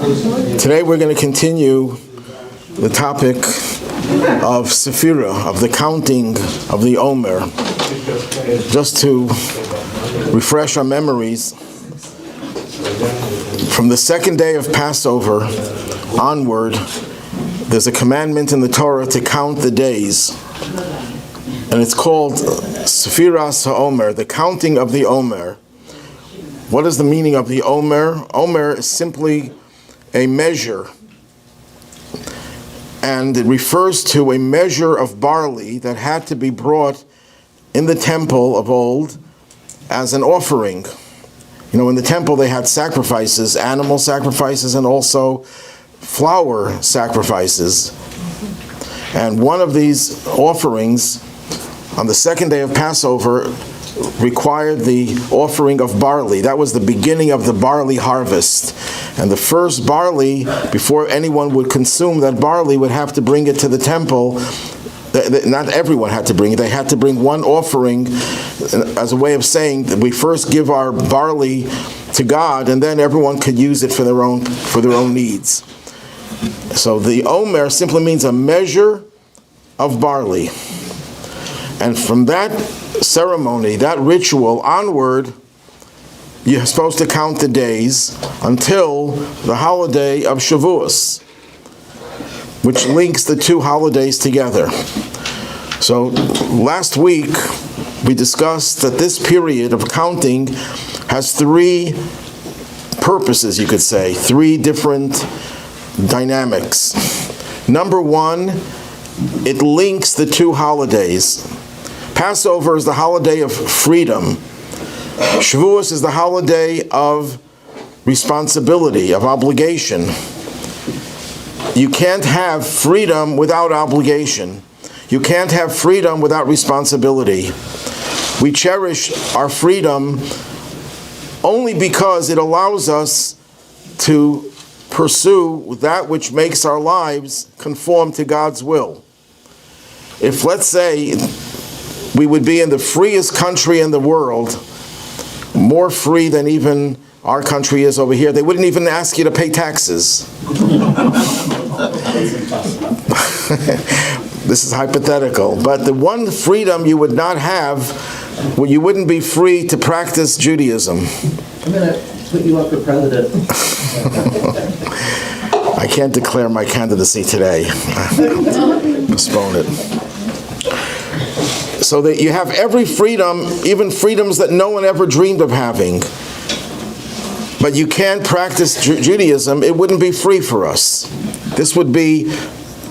Today we're going to continue the topic of Sephira, of the counting of the Omer. Just to refresh our memories, from the second day of Passover onward, there's a commandment in the Torah to count the days. And it's called Sephiras HaOmer, the counting of the Omer. What is the meaning of the Omer? Omer is simply a measure. And it refers to a measure of barley that had to be brought in the temple of old as an offering. You know, in the temple they had sacrifices, animal sacrifices, and also flour sacrifices. And one of these offerings on the second day of Passover required the offering of barley. That was the beginning of the barley harvest. And the first barley, before anyone would consume that barley, would have to bring it to the temple. Not everyone had to bring it. They had to bring one offering as a way of saying that we first give our barley to God, and then everyone could use it for their own needs. So the Omer simply means a measure of barley. And from that ceremony, that ritual onward, you're supposed to count the days until the holiday of Shavuot, which links the two holidays together. So last week we discussed that this period of counting has three purposes, you could say, three different dynamics. Number one, it links the two holidays. Passover is the holiday of freedom. Shavuot is the holiday of responsibility, of obligation. You can't have freedom without obligation. You can't have freedom without responsibility. We cherish our freedom only because it allows us to pursue that which makes our lives conform to God's will. If, let's say, we would be in the freest country in the world, more free than even our country is over here, they wouldn't even ask you to pay taxes. This is hypothetical, but the one freedom you would not have, well, you wouldn't be free to practice Judaism. I'm going to put you up for president. I can't declare my candidacy today. Postpone it. So that you have every freedom, even freedoms that no one ever dreamed of having. But you can't practice Judaism, it wouldn't be free for us. This would be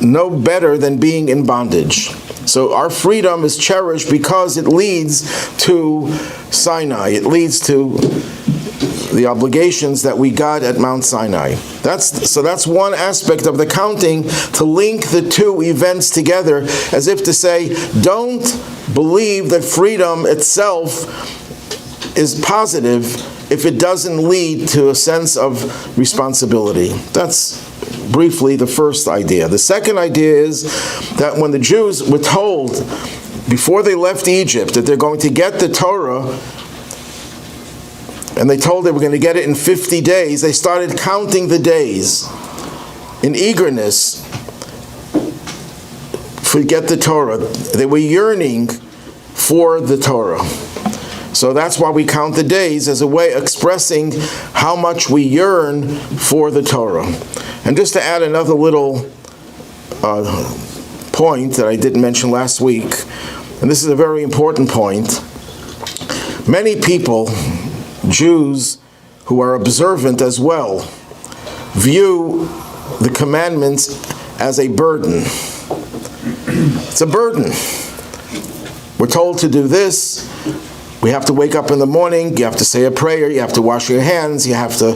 no better than being in bondage. So our freedom is cherished because it leads to Sinai. It leads to the obligations that we got at Mount Sinai. That's one aspect of the counting, to link the two events together, as if to say, don't believe that freedom itself is positive if it doesn't lead to a sense of responsibility. That's briefly the first idea. The second idea is that when the Jews were told before they left Egypt that they're going to get the Torah, and they told they were going to get it in 50 days, they started counting the days in eagerness to get the Torah. They were yearning for the Torah. So that's why we count the days, as a way of expressing how much we yearn for the Torah. And just to add another little point that I didn't mention last week, and this is a very important point. Many people, Jews who are observant as well, view the commandments as a burden. It's a burden. We're told to do this. We have to wake up in the morning, you have to say a prayer, you have to wash your hands, you have to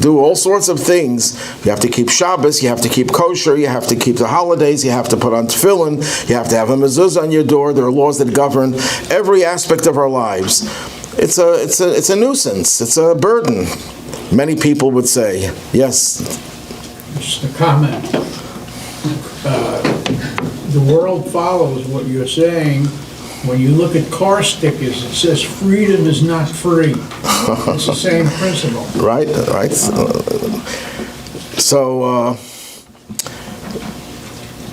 do all sorts of things. You have to keep Shabbos, you have to keep kosher, you have to keep the holidays, you have to put on tefillin, you have to have a mezuzah on your door. There are laws that govern every aspect of our lives. It's a nuisance, it's a burden, many people would say. Yes? Just a comment. The world follows what you're saying When you look at car stickers, it says freedom is not free. It's the same principle. Right.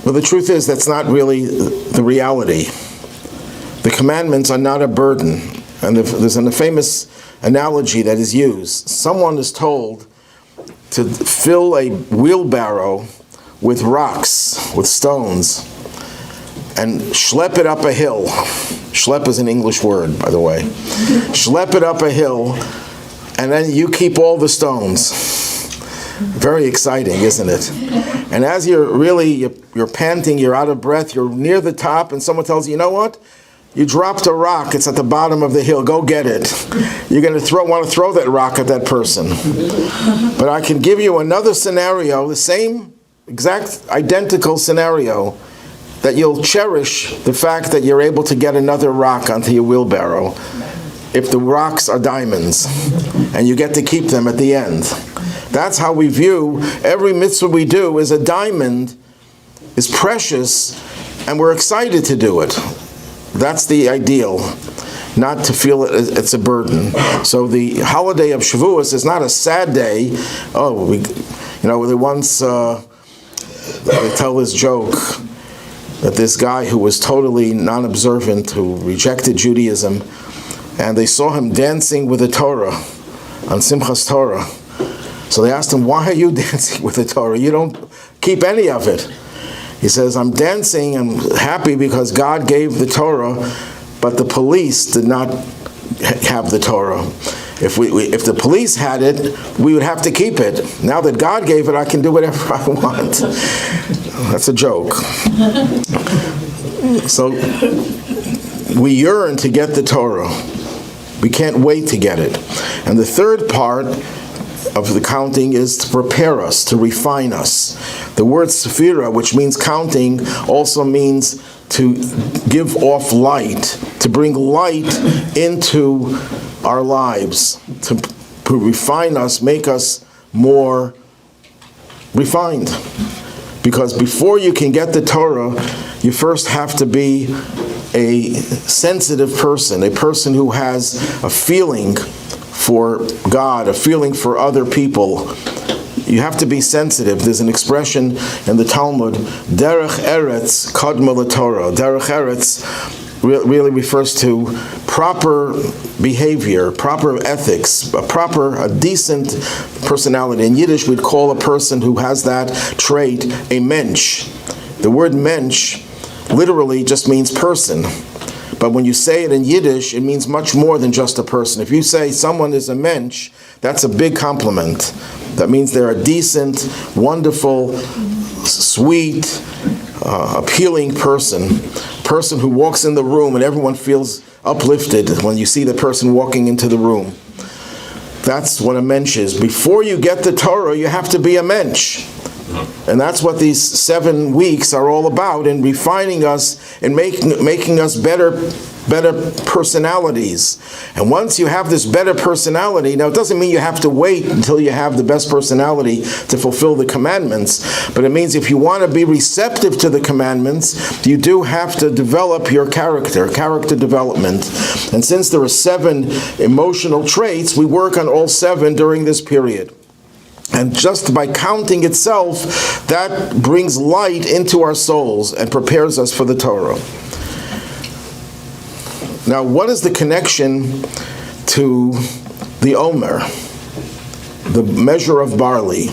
Well, the truth is that's not really the reality. The commandments are not a burden. And there's a famous analogy that is used. Someone is told to fill a wheelbarrow with rocks, with stones, and schlep it up a hill. Schlep is an English word, by the way. Schlep it up a hill, and then you keep all the stones. Very exciting, isn't it? And as you're panting, you're out of breath, you're near the top, and someone tells you, you know what? You dropped a rock, it's at the bottom of the hill, go get it. You're going to want to throw that rock at that person. But I can give you another scenario, the same exact identical scenario, that you'll cherish the fact that you're able to get another rock onto your wheelbarrow if the rocks are diamonds, and you get to keep them at the end. That's how we view every mitzvah we do is a diamond, is precious, and we're excited to do it. That's the ideal, not to feel it's a burden. So the holiday of Shavuot is not a sad day. They tell this joke that this guy who was totally non-observant, who rejected Judaism, and they saw him dancing with the Torah on Simchas Torah. So they asked him, why are you dancing with the Torah? You don't keep any of it. He says, I'm dancing, I'm happy because God gave the Torah, but the police did not have the Torah. If the police had it, we would have to keep it. Now that God gave it, I can do whatever I want. That's a joke. So we yearn to get the Torah. We can't wait to get it. And the third part of the counting is to prepare us, to refine us. The word sephira, which means counting, also means to give off light, to bring light into our lives, to refine us, make us more refined. Because before you can get the Torah, you first have to be a sensitive person, a person who has a feeling for God, a feeling for other people. You have to be sensitive. There's an expression in the Talmud, derech eretz kadma l'Torah. Derech eretz really refers to proper behavior, proper ethics, a decent personality. In Yiddish, we'd call a person who has that trait a mensch. The word mensch literally just means person. But when you say it in Yiddish, it means much more than just a person. If you say someone is a mensch, that's a big compliment. That means they're a decent, wonderful, sweet, appealing person who walks in the room and everyone feels uplifted when you see the person walking into the room. That's what a mensch is. Before you get the Torah, you have to be a mensch. And that's what these 7 weeks are all about, in refining us and making us better personalities. And once you have this better personality, now it doesn't mean you have to wait until you have the best personality to fulfill the commandments, but it means if you want to be receptive to the commandments, you do have to develop your character development. And since there are 7 emotional traits, we work on all 7 during this period. And just by counting itself, that brings light into our souls and prepares us for the Torah. Now, what is the connection to the Omer, the measure of barley?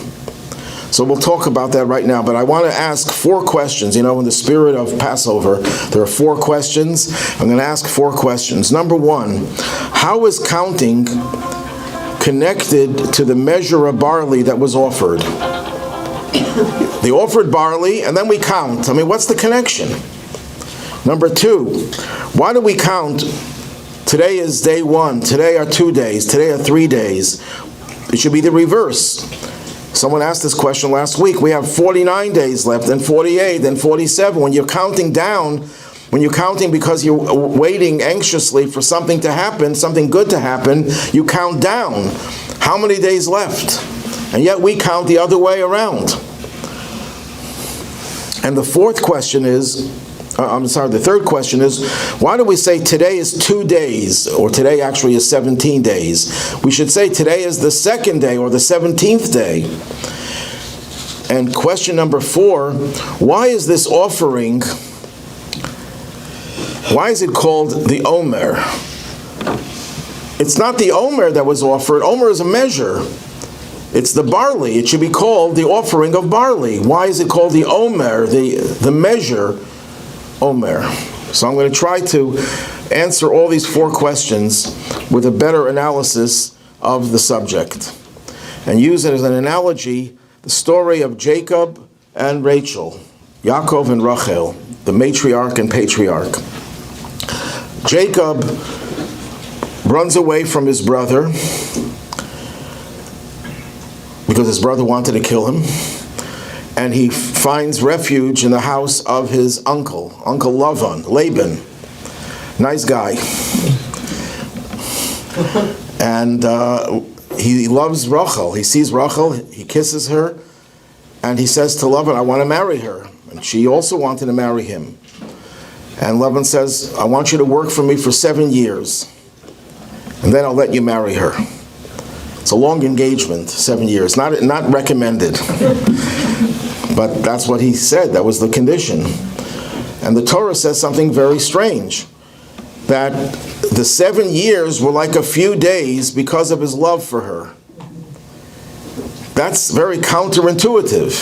So we'll talk about that right now, but I want to ask 4 questions. In the spirit of Passover, there are 4 questions. I'm going to ask 4 questions. Number 1, how is counting connected to the measure of barley that was offered? They offered barley, and then we count. What's the connection? Number 2, why do we count? Today is day 1. Today are 2 days. Today are 3 days. It should be the reverse. Someone asked this question last week. We have 49 days left, then 48, then 47. When you're counting down, when you're counting because you're waiting anxiously for something to happen, something good to happen, you count down. How many days left? And yet we count the other way around. And the 4th question is, I'm sorry, the third question is, why do we say today is 2 days, or today actually is 17 days? We should say today is the second day, or the 17th day. And question number 4, why is this offering, why is it called the Omer? It's not the Omer that was offered. Omer is a measure. It's the barley. It should be called the offering of barley. Why is it called the Omer, the measure Omer? So I'm going to try to answer all these 4 questions with a better analysis of the subject, and use it as an analogy, the story of Jacob and Rachel, Yaakov and Rachel, the matriarch and patriarch. Jacob runs away from his brother because his brother wanted to kill him, and he finds refuge in the house of his uncle Laban, nice guy. And he loves Rachel. He sees Rachel, he kisses her, and he says to Laban, I want to marry her. And she also wanted to marry him. And Laban says, I want you to work for me for 7 years, and then I'll let you marry her. It's a long engagement, 7 years. Not recommended. But that's what he said. That was the condition. And the Torah says something very strange, that the 7 years were like a few days because of his love for her. That's very counterintuitive.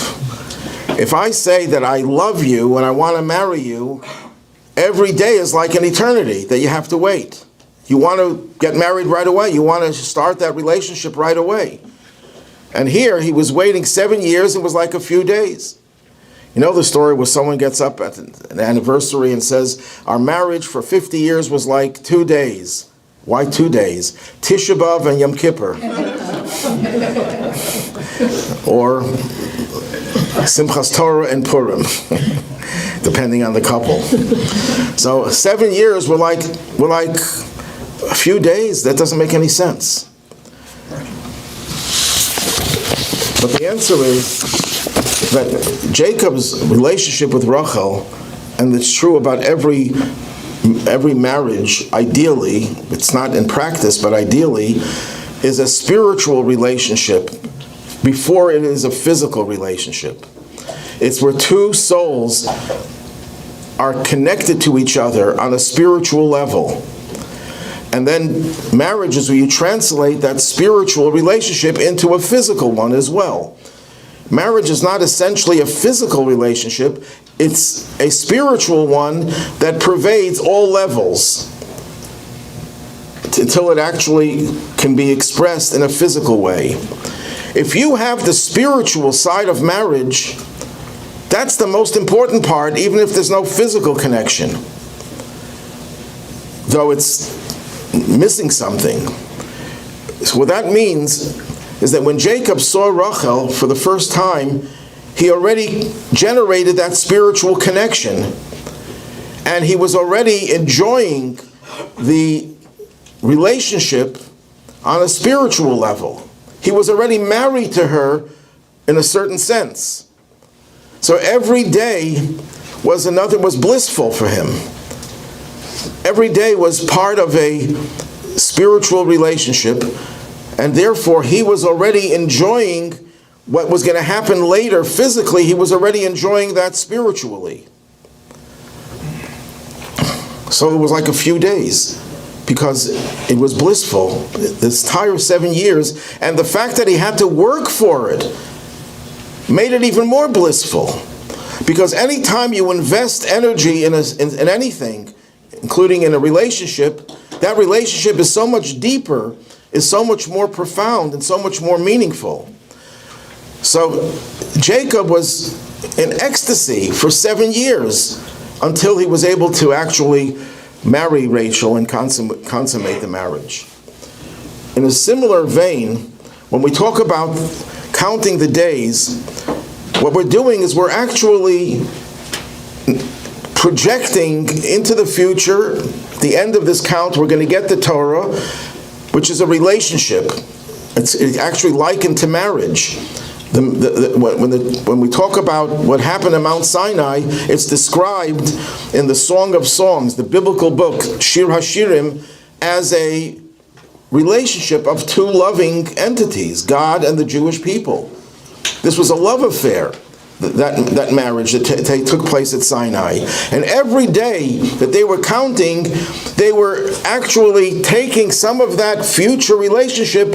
If I say that I love you and I want to marry you, every day is like an eternity that you have to wait. You want to get married right away. You want to start that relationship right away. And here, he was waiting 7 years. It was like a few days. You know the story where someone gets up at an anniversary and says, our marriage for 50 years was like 2 days. Why 2 days? Tisha B'Av and Yom Kippur. Or Simchas Torah and Purim, depending on the couple. So 7 years were like a few days. That doesn't make any sense. But the answer is that Jacob's relationship with Rachel, and it's true about every marriage, ideally, it's not in practice, but ideally, is a spiritual relationship before it is a physical relationship. It's where 2 souls are connected to each other on a spiritual level. And then marriage is where you translate that spiritual relationship into a physical one as well. Marriage is not essentially a physical relationship, it's a spiritual one that pervades all levels until it actually can be expressed in a physical way. If you have the spiritual side of marriage, that's the most important part, even if there's no physical connection, though it's missing something. So what that means is that when Jacob saw Rachel for the first time, he already generated that spiritual connection, and he was already enjoying the relationship on a spiritual level. He was already married to her in a certain sense. So every day was blissful for him. Every day was part of a spiritual relationship, and therefore he was already enjoying what was going to happen later physically. He was already enjoying that spiritually. So it was like a few days, because it was blissful, this entire 7 years, and the fact that he had to work for it made it even more blissful. Because anytime you invest energy in anything, including in a relationship, that relationship is so much deeper, is so much more profound, and so much more meaningful. So Jacob was in ecstasy for 7 years until he was able to actually marry Rachel and consummate the marriage. In a similar vein, when we talk about counting the days, what we're doing is we're actually projecting into the future. At the end of this count, we're going to get the Torah, which is a relationship. It's actually likened to marriage. When we talk about what happened at Mount Sinai, it's described in the Song of Songs, the biblical book, Shir HaShirim, as a relationship of two loving entities, God and the Jewish people. This was a love affair, that marriage that took place at Sinai. And every day that they were counting, they were actually taking some of that future relationship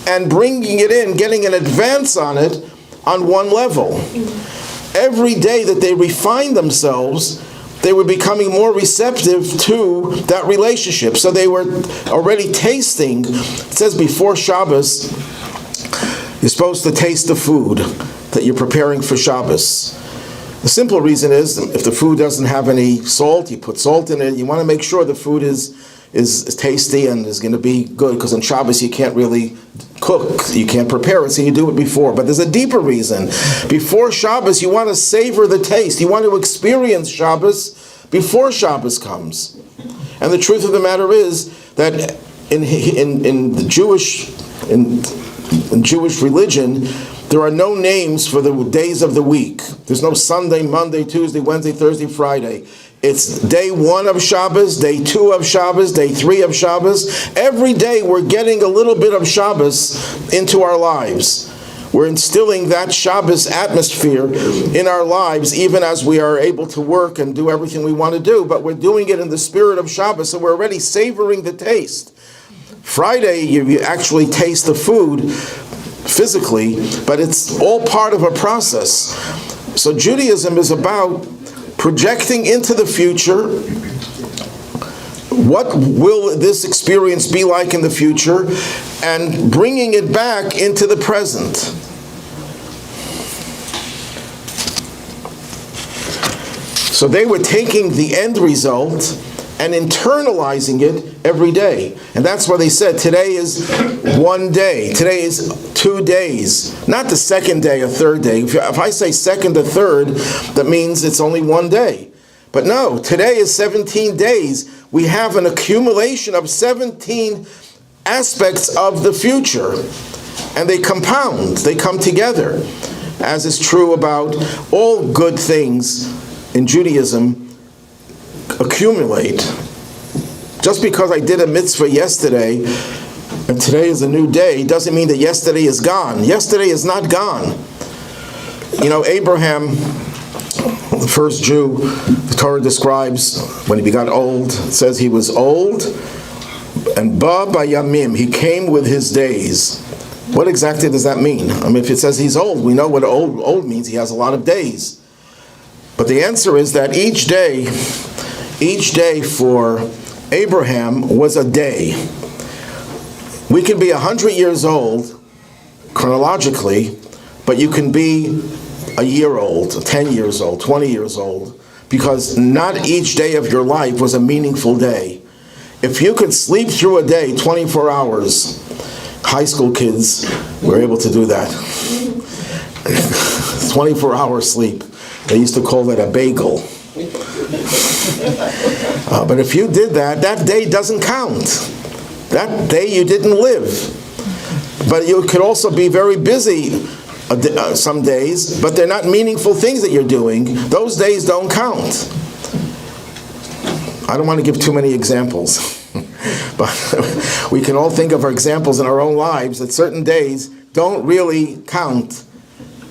and bringing it in, getting an advance on it on one level. Every day that they refined themselves, they were becoming more receptive to that relationship. So they were already tasting. It says before Shabbos, you're supposed to taste the food that you're preparing for Shabbos. The simple reason is, if the food doesn't have any salt, you put salt in it. You want to make sure the food is tasty and is going to be good, because on Shabbos you can't really cook, you can't prepare it, so you do it before. But there's a deeper reason. Before Shabbos, you want to savor the taste. You want to experience Shabbos before Shabbos comes. And the truth of the matter is that in the Jewish religion, there are no names for the days of the week. There's no Sunday, Monday, Tuesday, Wednesday, Thursday, Friday. It's day 1 of Shabbos, day 2 of Shabbos, day 3 of Shabbos. Every day we're getting a little bit of Shabbos into our lives. We're instilling that Shabbos atmosphere in our lives, even as we are able to work and do everything we want to do. But we're doing it in the spirit of Shabbos, so we're already savoring the taste. Friday, you actually taste the food physically, but it's all part of a process. So Judaism is about projecting into the future. What will this experience be like in the future? And bringing it back into the present. So they were taking the end result and internalizing it every day. And that's why they said today is one day. Today is 2 days. Not the second day or third day. If I say second or third, that means it's only one day. But no, today is 17 days. We have an accumulation of 17 aspects of the future. And they compound, they come together. As is true about all good things in Judaism, accumulate. Just because I did a mitzvah yesterday and today is a new day doesn't mean that yesterday is gone. Yesterday is not gone. You know, Abraham, the first Jew, the Torah describes when he got old, it says he was old, and ba bayamim, he came with his days. What exactly does that mean? I mean, if it says he's old, we know what old means. He has a lot of days. But the answer is that each day for Abraham was a day. We can be 100 years old, chronologically, but you can be a year old, 10 years old, 20 years old, because not each day of your life was a meaningful day. If you could sleep through a day, 24 hours, high school kids were able to do that. 24-hour sleep. They used to call that a bagel. But if you did that, that day doesn't count. That day you didn't live. But you could also be very busy some days, but they're not meaningful things that you're doing. Those days don't count. I don't want to give too many examples. But we can all think of our examples in our own lives that certain days don't really count.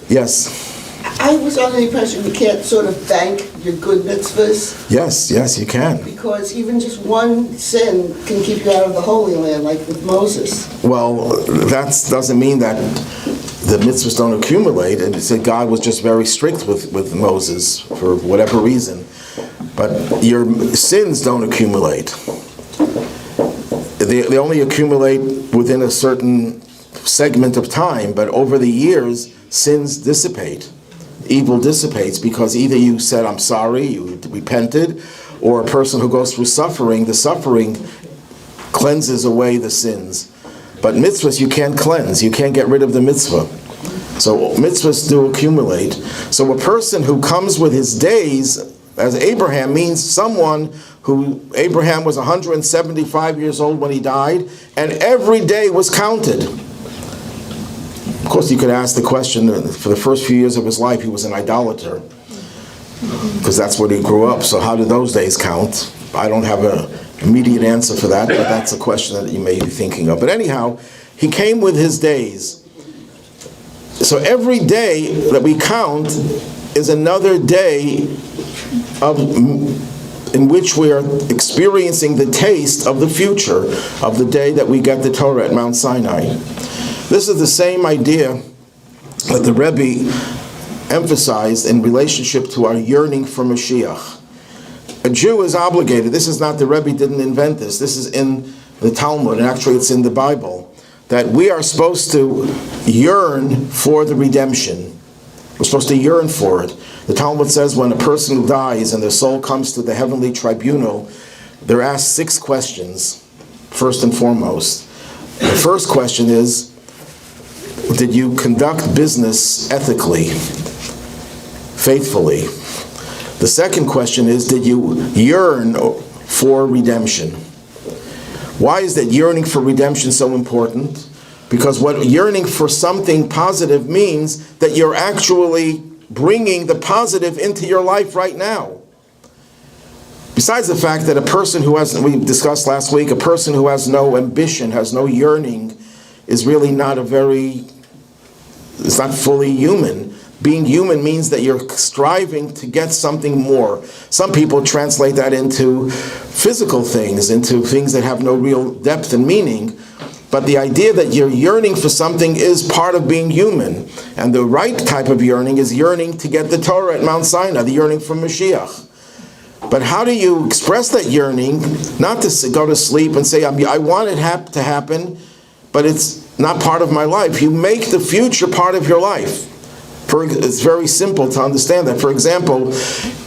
Yes? I was under the impression you can't sort of bank your good mitzvahs. Yes, you can. Because even just one sin can keep you out of the Holy Land, like with Moses. Well, that doesn't mean that the mitzvahs don't accumulate. And it said God was just very strict with Moses for whatever reason. But your sins don't accumulate. They only accumulate within a certain segment of time, but over the years, sins dissipate. Evil dissipates because either you said, I'm sorry, you repented, or a person who goes through suffering, the suffering cleanses away the sins. But mitzvahs you can't cleanse, you can't get rid of the mitzvah. So mitzvahs do accumulate. So a person who comes with his days, as Abraham, means someone who, Abraham was 175 years old when he died, and every day was counted. Of course, you could ask the question, for the first few years of his life, he was an idolater, because that's where he grew up. So how did those days count? I don't have an immediate answer for that, but that's a question that you may be thinking of. But anyhow, he came with his days. So every day that we count is another day in which we are experiencing the taste of the future, of the day that we get the Torah at Mount Sinai. This is the same idea that the Rabbi emphasized in relationship to our yearning for Mashiach. A Jew is obligated, this is not, the Rebbe didn't invent this is in the Talmud, and actually it's in the Bible, that we are supposed to yearn for the redemption. We're supposed to yearn for it. The Talmud says when a person dies and their soul comes to the heavenly tribunal, they're asked 6 questions, first and foremost. The first question is, did you conduct business ethically, faithfully? The second question is, did you yearn for redemption? Why is that yearning for redemption so important? Because what yearning for something positive means that you're actually bringing the positive into your life right now. Besides the fact that a person who has, we discussed last week, a person who has no ambition, has no yearning, is really not it's not fully human. Being human means that you're striving to get something more. Some people translate that into physical things, into things that have no real depth and meaning. But the idea that you're yearning for something is part of being human. And the right type of yearning is yearning to get the Torah at Mount Sinai, the yearning for Mashiach. But how do you express that yearning? Not to go to sleep and say, I want it to happen, but it's not part of my life. You make the future part of your life. It's very simple to understand that. For example,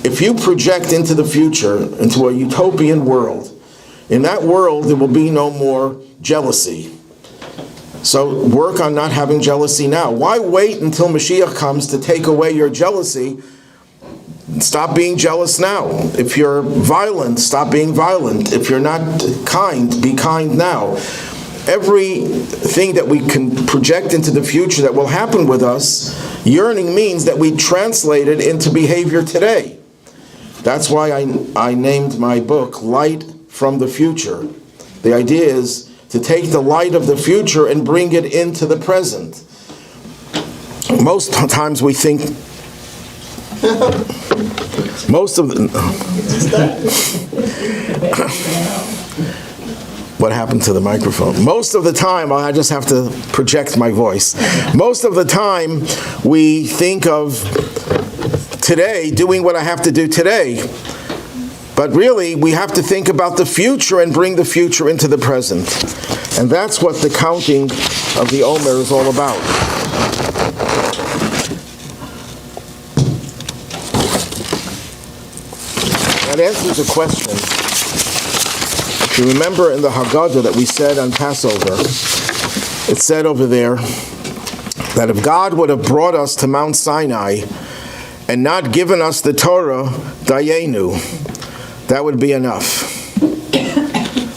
if you project into the future, into a utopian world, in that world there will be no more jealousy. So work on not having jealousy now. Why wait until Mashiach comes to take away your jealousy? Stop being jealous now. If you're violent, stop being violent. If you're not kind, be kind now. Everything that we can project into the future that will happen with us, yearning means that we translate it into behavior today. That's why I named my book Light from the Future. The idea is to take the light of the future and bring it into the present. Most times we think, what happened to the microphone? Most of the time, I just have to project my voice. Most of the time, we think of today, doing what I have to do today. But really, we have to think about the future and bring the future into the present. And that's what the counting of the Omer is all about. That answers a question. If you remember in the Haggadah that we said on Passover, it said over there that if God would have brought us to Mount Sinai and not given us the Torah, dayenu, that would be enough.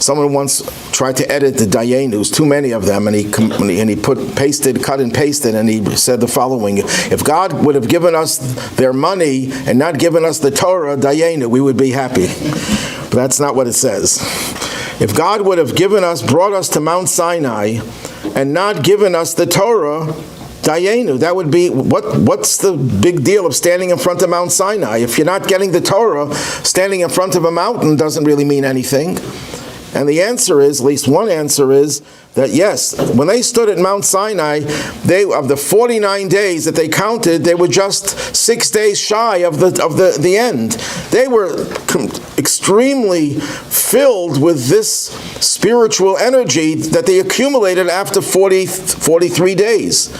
Someone once tried to edit the dayenus, too many of them, and he cut and pasted, and he said the following: if God would have given us their money and not given us the Torah, dayenu, we would be happy. But that's not what it says. If God would have brought us to Mount Sinai and not given us the Torah, dayenu, that would be, what's the big deal of standing in front of Mount Sinai? If you're not getting the Torah, standing in front of a mountain doesn't really mean anything. And the answer is, at least one answer is, that yes, when they stood at Mount Sinai, of the 49 days that they counted, they were just 6 days shy of the end. They were extremely filled with this spiritual energy that they accumulated after 43 days.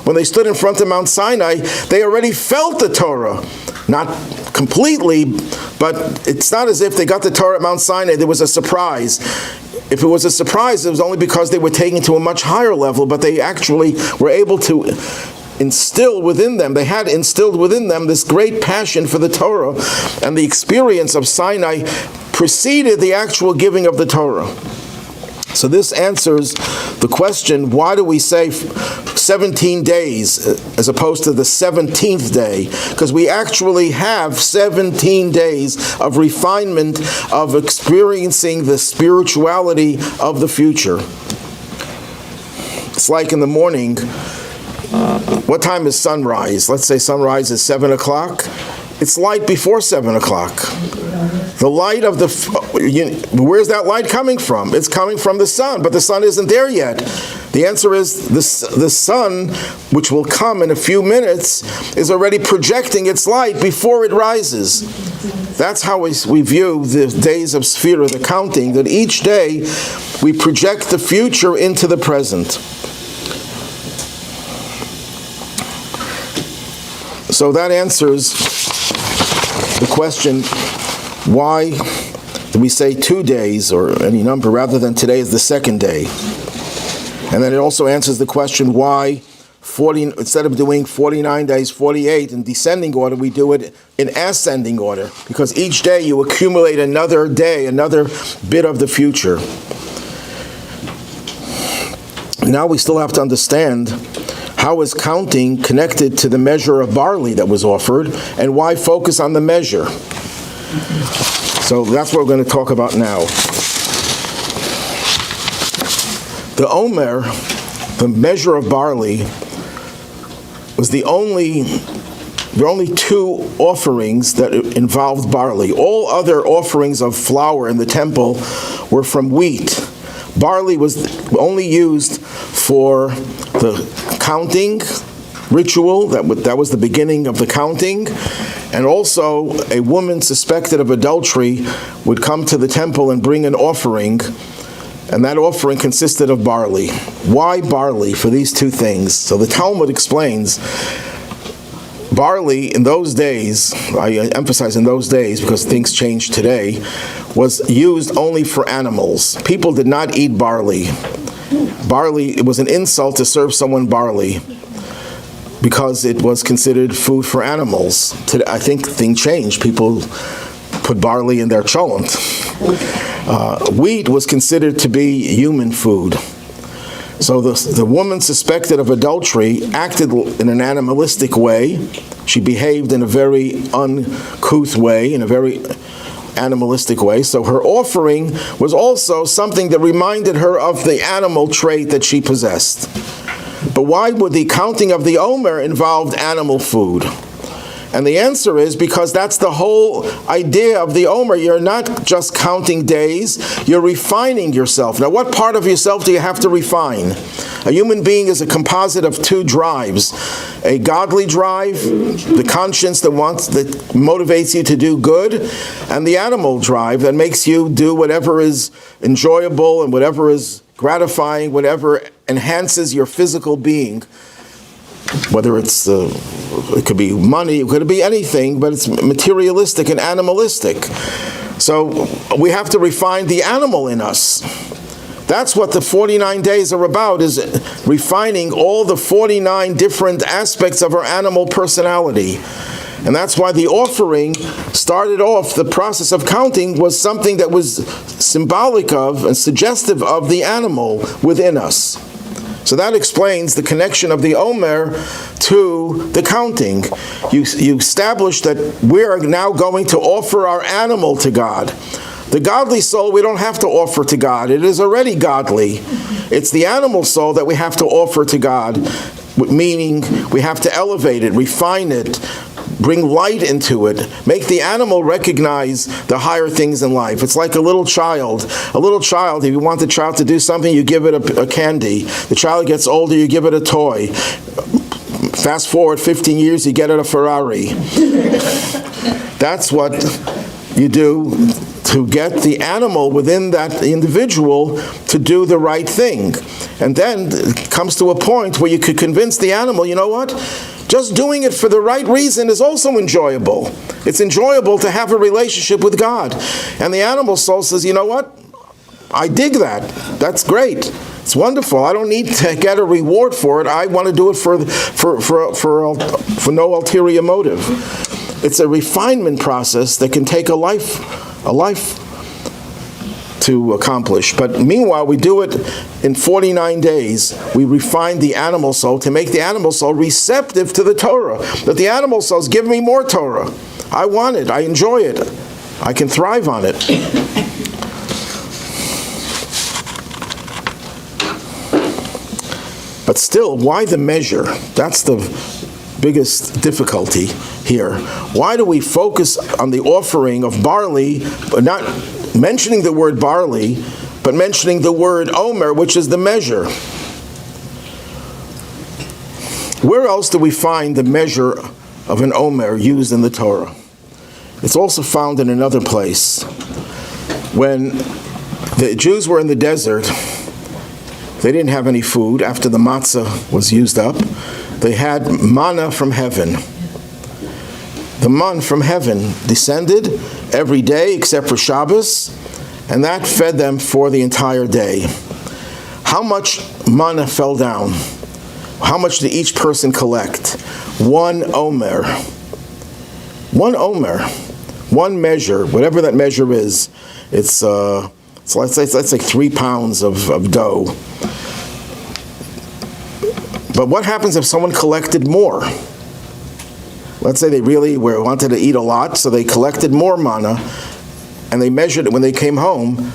When they stood in front of Mount Sinai, they already felt the Torah. Not completely, but it's not as if they got the Torah at Mount Sinai, there was a surprise. If it was a surprise, it was only because they were taken to a much higher level, but they actually were able to instill within them, they had instilled within them this great passion for the Torah, and the experience of Sinai preceded the actual giving of the Torah. So this answers the question, why do we say 17 days as opposed to the 17th day? Because we actually have 17 days of refinement, of experiencing the spirituality of the future. It's like in the morning, what time is sunrise? Let's say sunrise is 7 o'clock. It's light before 7 o'clock. The light of where's that light coming from? It's coming from the sun, but the sun isn't there yet. The answer is the sun, which will come in a few minutes, is already projecting its light before it rises. That's how we view the days of Sphira, the counting, that each day we project the future into the present. So that answers the question, why do we say 2 days or any number rather than today is the second day? And then it also answers the question, why instead of doing 49 days, 48 in descending order, we do it in ascending order, because each day you accumulate another day, another bit of the future. Now we still have to understand, how is counting connected to the measure of barley that was offered, and why focus on the measure? So that's what we're going to talk about now. The Omer, the measure of barley, was there were only 2 offerings that involved barley. All other offerings of flour in the temple were from wheat. Barley was only used for the counting ritual, that was the beginning of the counting, and also a woman suspected of adultery would come to the temple and bring an offering, and that offering consisted of barley. Why barley for these 2 things? So the Talmud explains, barley in those days, I emphasize in those days because things change today, was used only for animals. People did not eat barley. Barley, it was an insult to serve someone barley because it was considered food for animals. Today, I think things changed. People put barley in their cholent. Wheat was considered to be human food. So the woman suspected of adultery acted in an animalistic way. She behaved in a very uncouth way, in a very animalistic way. So her offering was also something that reminded her of the animal trait that she possessed. But why would the counting of the Omer involve animal food? And the answer is because that's the whole idea of the Omer. You're not just counting days, you're refining yourself. Now, what part of yourself do you have to refine? A human being is a composite of 2 drives. A godly drive, the conscience that motivates you to do good, and the animal drive that makes you do whatever is enjoyable and whatever is gratifying, whatever enhances your physical being. Whether it could be money, it could be anything, but it's materialistic and animalistic. So we have to refine the animal in us. That's what the 49 days are about, is refining all the 49 different aspects of our animal personality. And that's why the offering started off, the process of counting was something that was symbolic of and suggestive of the animal within us. So that explains the connection of the Omer to the counting. You establish that we are now going to offer our animal to God. The godly soul we don't have to offer to God. It is already godly. It's the animal soul that we have to offer to God, meaning we have to elevate it, refine it, bring light into it, make the animal recognize the higher things in life. It's like a little child. A little child, if you want the child to do something, you give it a candy. The child gets older, you give it a toy. Fast forward 15 years, you get it a Ferrari. That's what you do to get the animal within that individual to do the right thing. And then it comes to a point where you could convince the animal, you know what? Just doing it for the right reason is also enjoyable. It's enjoyable to have a relationship with God. And the animal soul says, you know what? I dig that. That's great. It's wonderful. I don't need to get a reward for it. I want to do it for no ulterior motive. It's a refinement process that can take a life to accomplish. But meanwhile, we do it in 49 days. We refine the animal soul to make the animal soul receptive to the Torah. That the animal soul is giving me more Torah. I want it. I enjoy it. I can thrive on it. But still, why the measure? That's the biggest difficulty here. Why do we focus on the offering of barley, but not mentioning the word barley, but mentioning the word Omer, which is the measure? Where else do we find the measure of an Omer used in the Torah? It's also found in another place. When the Jews were in the desert, they didn't have any food after the matzah was used up. They had manna from heaven. The manna from heaven descended every day except for Shabbos, and that fed them for the entire day. How much manna fell down? How much did each person collect? 1 Omer. 1 Omer. 1 measure, whatever that measure is. It's let's say 3 pounds of dough. But what happens if someone collected more? Let's say they really wanted to eat a lot, so they collected more manna, and they measured it when they came home.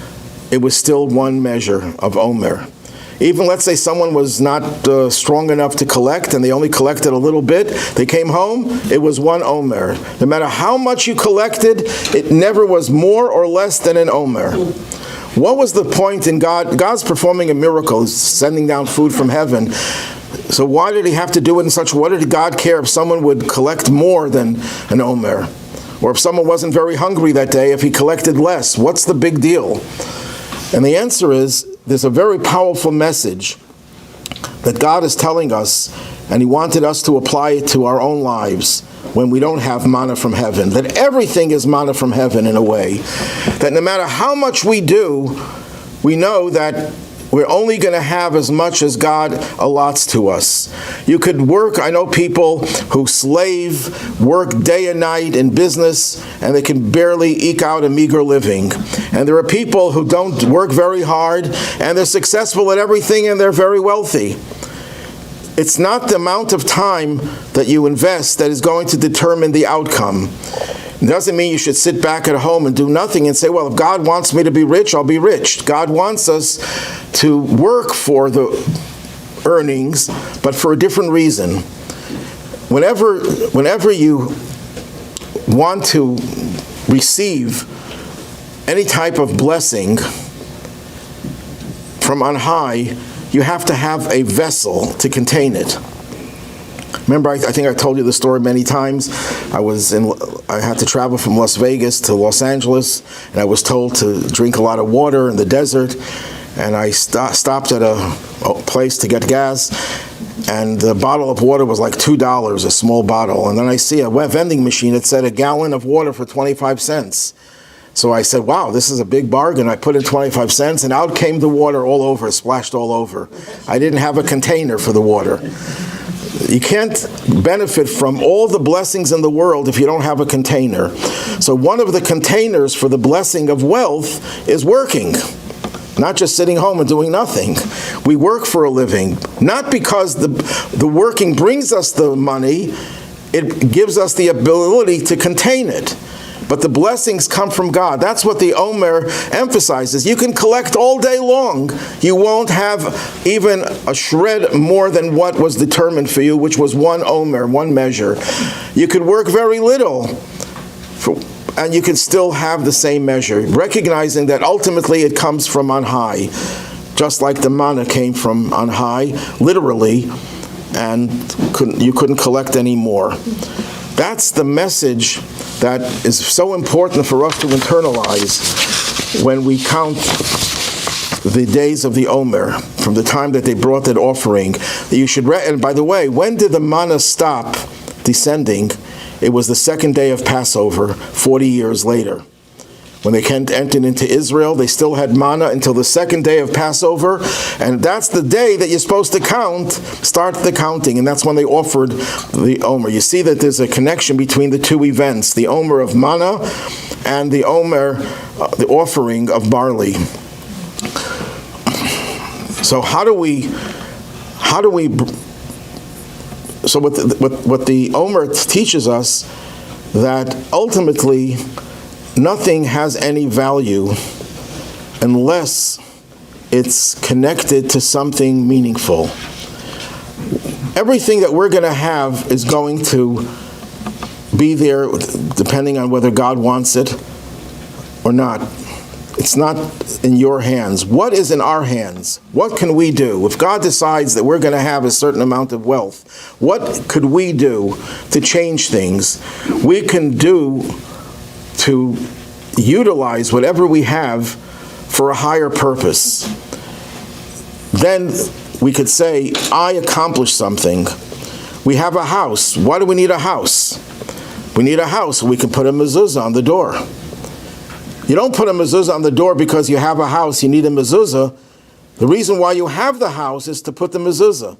It was still 1 measure of Omer. Even let's say someone was not strong enough to collect, and they only collected a little bit. They came home, it was 1 Omer. No matter how much you collected, it never was more or less than an Omer. What was the point in God? God's performing a miracle, He's sending down food from heaven. So why did He have to do it in such a way? What did God care if someone would collect more than an Omer? Or if someone wasn't very hungry that day, if he collected less? What's the big deal? And the answer is, there's a very powerful message that God is telling us, and He wanted us to apply it to our own lives when we don't have manna from heaven. That everything is manna from heaven in a way. That no matter how much we do, we know that we're only going to have as much as God allots to us. You could work, I know people who work day and night in business, and they can barely eke out a meager living. And there are people who don't work very hard, and they're successful at everything, and they're very wealthy. It's not the amount of time that you invest that is going to determine the outcome. It doesn't mean you should sit back at home and do nothing and say, well, if God wants me to be rich, I'll be rich. God wants us to work for the earnings, but for a different reason. Whenever you want to receive any type of blessing from on high, you have to have a vessel to contain it. Remember, I think I told you the story many times. I had to travel from Las Vegas to Los Angeles, and I was told to drink a lot of water in the desert. And I stopped at a place to get gas, and the bottle of water was like $2, a small bottle. And then I see a vending machine that said a gallon of water for 25 cents. So I said, wow, this is a big bargain. I put in 25 cents, and out came the water all over, splashed all over. I didn't have a container for the water. You can't benefit from all the blessings in the world if you don't have a container. So one of the containers for the blessing of wealth is working. Not just sitting home and doing nothing. We work for a living. Not because the working brings us the money, it gives us the ability to contain it. But the blessings come from God. That's what the Omer emphasizes. You can collect all day long. You won't have even a shred more than what was determined for you, which was 1 Omer, 1 measure. You could work very little, and you can still have the same measure, recognizing that ultimately it comes from on high, just like the manna came from on high, literally, and you couldn't collect any more. That's the message that is so important for us to internalize when we count the days of the Omer, from the time that they brought that offering. That you should. And by the way, when did the manna stop descending? It was the 2nd day of Passover, 40 years later. When they entered into Israel, they still had manna until the 2nd day of Passover, and that's the day that you're supposed to start the counting, and that's when they offered the Omer. You see that there's a connection between the two events, the Omer of manna and the Omer, the offering of barley. So so what the Omer teaches us, that ultimately nothing has any value unless it's connected to something meaningful. Everything that we're going to have is going to be there depending on whether God wants it or not. It's not in your hands. What is in our hands? What can we do? If God decides that we're going to have a certain amount of wealth, what could we do to change things? We can do to utilize whatever we have for a higher purpose. Then we could say, I accomplished something. We have a house. Why do we need a house? We need a house so we can put a mezuzah on the door. You don't put a mezuzah on the door because you have a house, you need a mezuzah. The reason why you have the house is to put the mezuzah.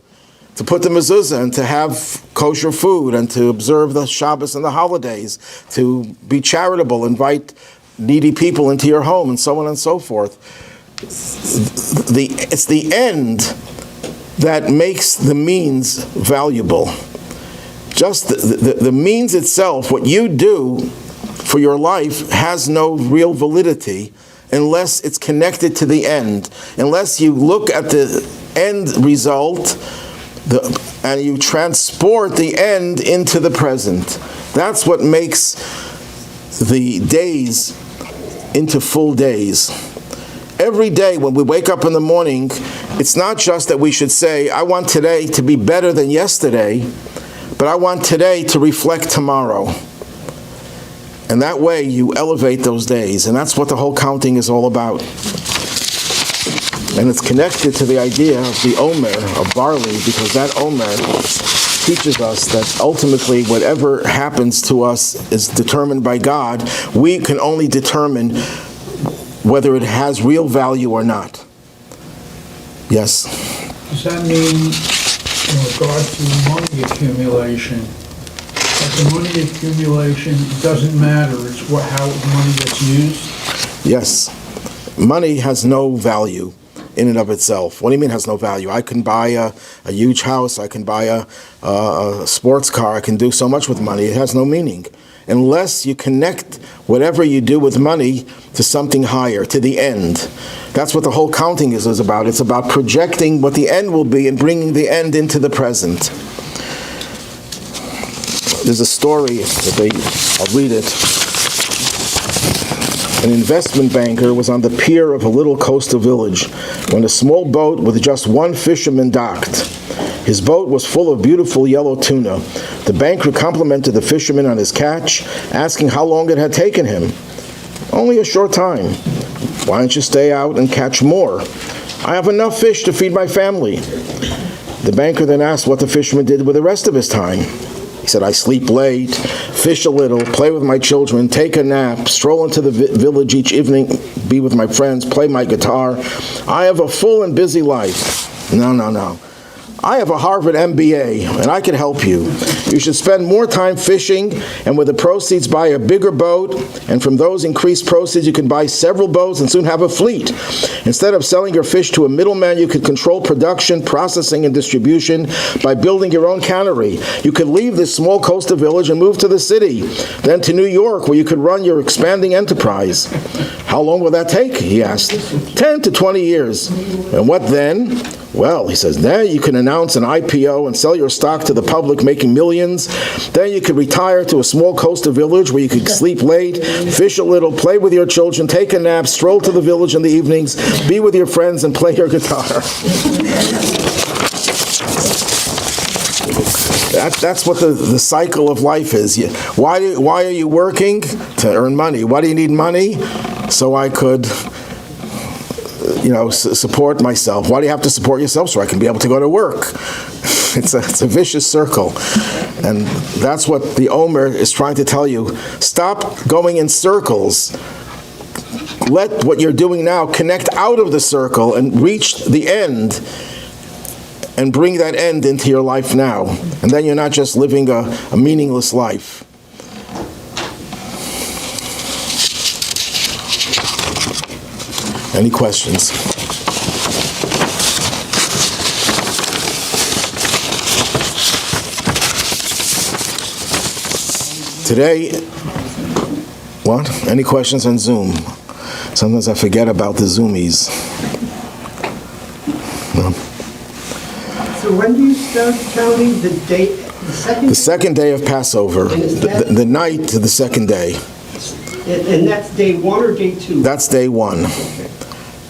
To put the mezuzah and to have kosher food and to observe the Shabbos and the holidays, to be charitable, invite needy people into your home, and so on and so forth. It's the end that makes the means valuable. Just the means itself, what you do for your life, has no real validity unless it's connected to the end. Unless you look at the end result and you transport the end into the present. That's what makes the days into full days. Every day when we wake up in the morning, it's not just that we should say, I want today to be better than yesterday, but I want today to reflect tomorrow. And that way you elevate those days. And that's what the whole counting is all about. And it's connected to the idea of the Omer, of Barley, because that Omer teaches us that ultimately whatever happens to us is determined by God. We can only determine whether it has real value or not. Yes? Does that mean, in regard to money accumulation, that the money accumulation doesn't matter, it's how money gets used? Yes. Money has no value in and of itself. What do you mean has no value? I can buy a huge house, I can buy a sports car, I can do so much with money. It has no meaning. Unless you connect whatever you do with money to something higher, to the end. That's what the whole counting is about. It's about projecting what the end will be and bringing the end into the present. There's a story I'll read it. An investment banker was on the pier of a little coastal village when a small boat with just one fisherman docked. His boat was full of beautiful yellow tuna. The banker complimented the fisherman on his catch, asking how long it had taken him. Only a short time. Why don't you stay out and catch more? I have enough fish to feed my family. The banker then asked what the fisherman did with the rest of his time. He said, I sleep late, fish a little, play with my children, take a nap, stroll into the village each evening, be with my friends, play my guitar. I have a full and busy life. No. I have a Harvard MBA, and I can help you. You should spend more time fishing, and with the proceeds buy a bigger boat, and from those increased proceeds you can buy several boats and soon have a fleet. Instead of selling your fish to a middleman, you could control production, processing, and distribution by building your own cannery. You could leave this small coastal village and move to the city, then to New York, where you could run your expanding enterprise. How long will that take? He asked. 10 to 20 years. And what then? Well, he says, then you can announce an IPO and sell your stock to the public, making millions. Then you could retire to a small coastal village where you could sleep late, fish a little, play with your children, take a nap, stroll to the village in the evenings, be with your friends, and play your guitar. That's what the cycle of life is. Why are you working? To earn money. Why do you need money? So I could support myself. Why do you have to support yourself? So I can be able to go to work. It's a vicious circle. And that's what the Omer is trying to tell you. Stop going in circles. Let what you're doing now connect out of the circle and reach the end and bring that end into your life now. And then you're not just living a meaningless life. Any questions? Today, what? Any questions on Zoom? Sometimes I forget about the Zoomies. No. So when do you start counting the date? The second day of Passover, the night to the second day. And that's day 1 or day 2? That's day 1.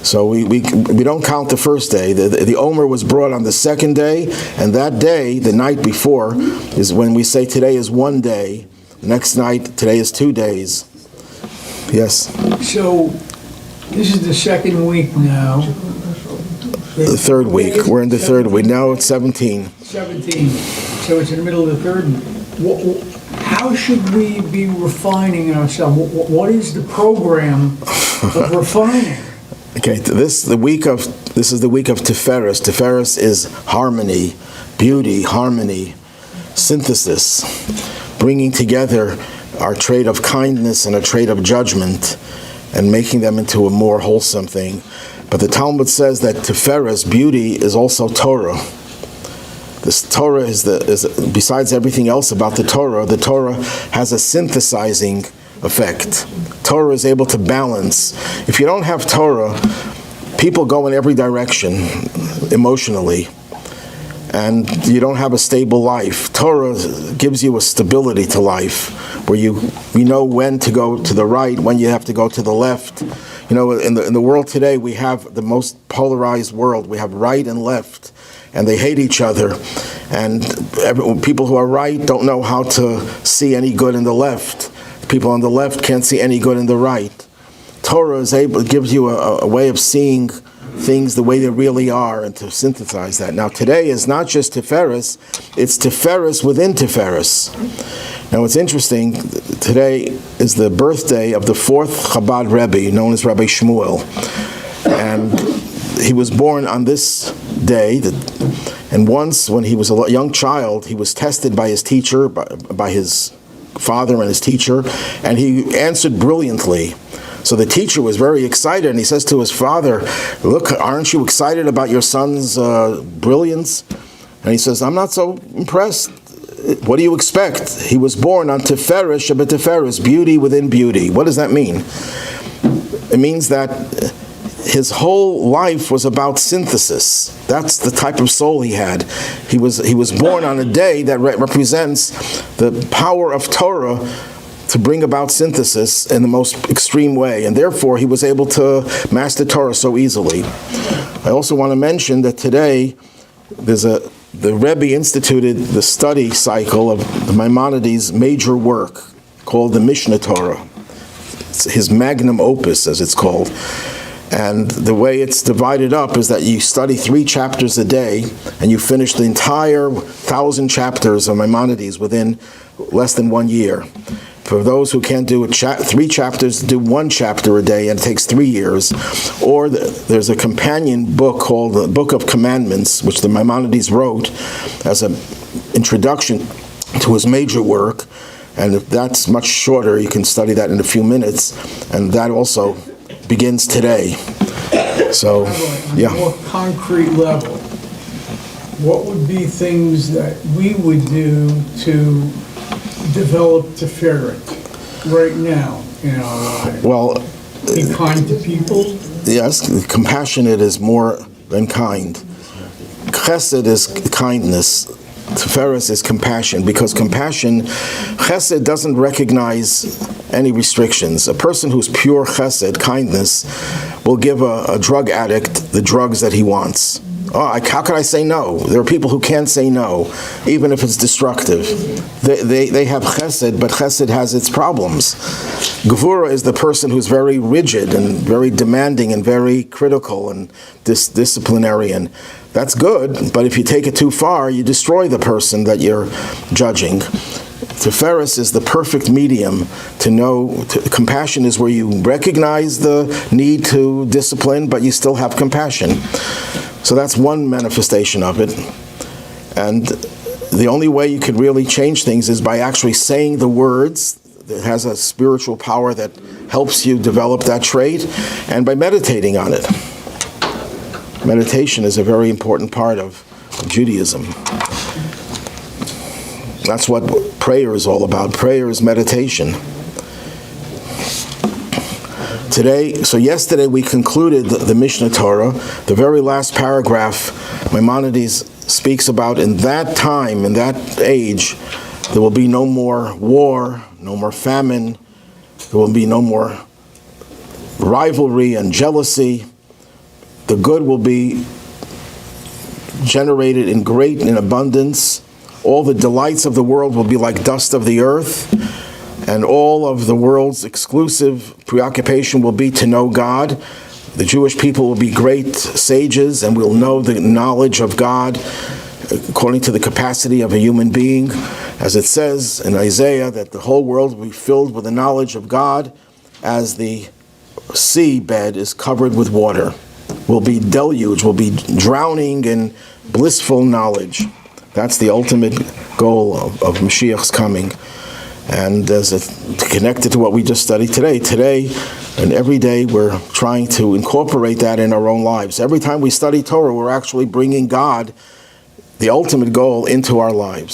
So we don't count the first day. The Omer was brought on the second day, and that day, the night before, is when we say today is 1 day. The next night, today is 2 days. Yes? So, this is the second week now. The third week. We're in the third week. Now it's 17. 17. So it's in the middle of the third. How should we be refining ourselves? What is the program of refining? Okay, this is the week of Tiferes. Tiferes is harmony, beauty, harmony, synthesis, bringing together our trait of kindness and a trait of judgment, and making them into a more wholesome thing. But the Talmud says that Tiferes, beauty, is also Torah. This Torah is besides everything else about the Torah has a synthesizing effect. Torah is able to balance. If you don't have Torah, people go in every direction emotionally, and you don't have a stable life. Torah gives you a stability to life, where you know when to go to the right, when you have to go to the left. You know, in the world today, we have the most polarized world. We have right and left, and they hate each other. And people who are right don't know how to see any good in the left. People on the left can't see any good in the right. Torah gives you a way of seeing things the way they really are, and to synthesize that. Now, today is not just Tiferes, it's Tiferes within Tiferes. Now, it's interesting, today is the birthday of the 4th Chabad Rebbe, known as Rabbi Shmuel. And he was born on this day, and once, when he was a young child, he was tested by his teacher, by his father and his teacher, and he answered brilliantly. So the teacher was very excited, and he says to his father, "Look, aren't you excited about your son's brilliance?" And he says, "I'm not so impressed. What do you expect? He was born on Tiferes Shebet Tiferes, beauty within beauty." What does that mean? It means that his whole life was about synthesis. That's the type of soul he had. He was born on a day that represents the power of Torah to bring about synthesis in the most extreme way, and therefore he was able to master Torah so easily. I also want to mention that today the Rebbe instituted the study cycle of the Maimonides' major work called the Mishnah Torah. It's his magnum opus, as it's called. And the way it's divided up is that you study 3 chapters a day, and you finish the entire 1,000 chapters of Maimonides within less than 1 year. For those who can't do 3 chapters, do 1 chapter a day, and it takes 3 years. Or there's a companion book called the Book of Commandments, which the Maimonides wrote as an introduction to his major work. And if that's much shorter, you can study that in a few minutes. And that also begins today. So, yeah. On a more concrete level, what would be things that we would do to develop Tiferet right now in our lives? Well, be kind to people? yes, compassionate is more than kind. Chesed is kindness. Tiferes is compassion, because compassion, chesed doesn't recognize any restrictions. A person who's pure chesed, kindness, will give a drug addict the drugs that he wants. How could I say no? There are people who can't say no, even if it's destructive. They have chesed, but chesed has its problems. Gevura is the person who's very rigid and very demanding and very critical and disciplinarian. That's good, but if you take it too far, you destroy the person that you're judging. Tiferes is the perfect medium to know. Compassion is where you recognize the need to discipline, but you still have compassion. So that's one manifestation of it. And the only way you can really change things is by actually saying the words. It has a spiritual power that helps you develop that trait, and by meditating on it. Meditation is a very important part of Judaism. That's what prayer is all about. Prayer is meditation. Yesterday we concluded the Mishnah Torah. The very last paragraph, Maimonides speaks about in that time, in that age, there will be no more war, no more famine, there will be no more rivalry and jealousy. The good will be generated in abundance. All the delights of the world will be like dust of the earth, and all of the world's exclusive preoccupation will be to know God. The Jewish people will be great sages, and will know the knowledge of God according to the capacity of a human being. As it says in Isaiah, that the whole world will be filled with the knowledge of God as the seabed is covered with water. Will be deluged, will be drowning in blissful knowledge. That's the ultimate goal of Mashiach's coming. And connected to what we just studied today and every day, we're trying to incorporate that in our own lives. Every time we study Torah, we're actually bringing God, the ultimate goal, into our lives.